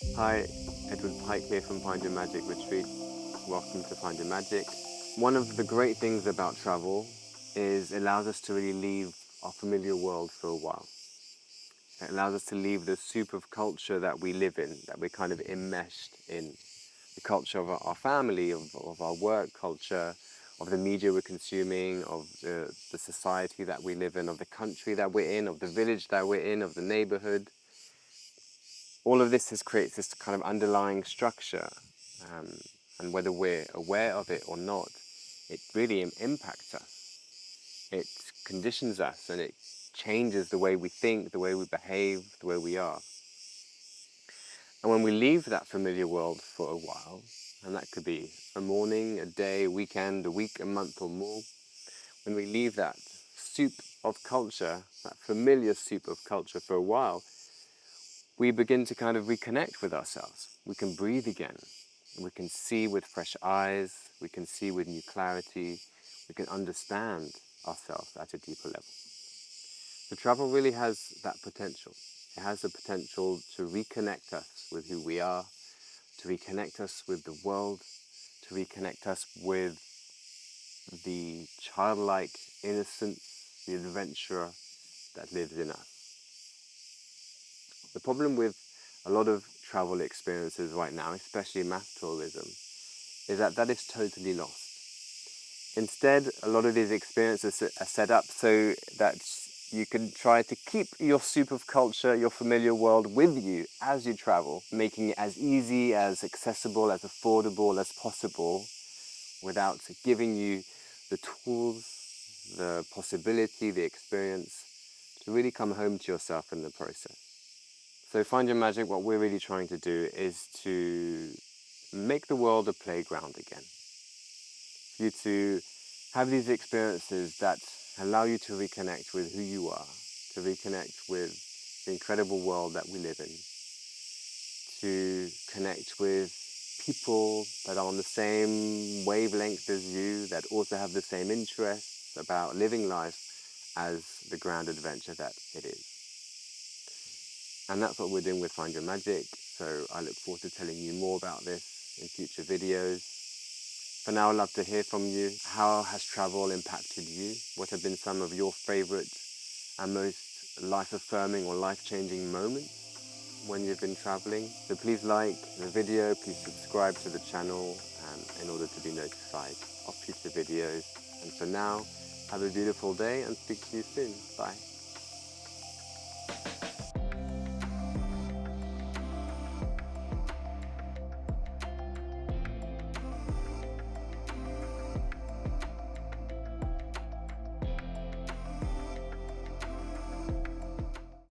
Hi, Edward Pike here from Find Your Magic Retreat. Welcome to Find Your Magic. One of the great things about travel is it allows us to really leave our familiar world for a while. It allows us to leave the soup of culture that we live in, that we're kind of enmeshed in. The culture of our family, of our work culture, of the media we're consuming, of the society that we live in, of the country that we're in, of the village that we're in, of the neighborhood. All of this has creates this kind of underlying structure, um, and whether we're aware of it or not, it really impacts us. It conditions us and it changes the way we think, the way we behave, the way we are. And when we leave that familiar world for a while, and that could be a morning, a day, a weekend, a week, a month or more, when we leave that soup of culture, that familiar soup of culture for a while, we begin to kind of reconnect with ourselves. We can breathe again. We can see with fresh eyes. We can see with new clarity. We can understand ourselves at a deeper level. So travel really has that potential. It has the potential to reconnect us with who we are, to reconnect us with the world, to reconnect us with the childlike innocence, the adventurer that lives in us. The problem with a lot of travel experiences right now, especially mass tourism, is that that is totally lost. Instead, a lot of these experiences are set up so that you can try to keep your soup of culture, your familiar world with you as you travel, making it as easy, as accessible, as affordable as possible, without giving you the tools, the possibility, the experience to really come home to yourself in the process. So Find Your Magic, what we're really trying to do is to make the world a playground again. For you to have these experiences that allow you to reconnect with who you are, to reconnect with the incredible world that we live in, to connect with people that are on the same wavelength as you, that also have the same interests about living life as the grand adventure that it is. And that's what we're doing with Find Your Magic, so I look forward to telling you more about this in future videos. For now, I'd love to hear from you. How has travel impacted you? What have been some of your favorite and most life-affirming or life-changing moments when you've been traveling? So please like the video, please subscribe to the channel in order to be notified of future videos. And for now, have a beautiful day and speak to you soon. Bye.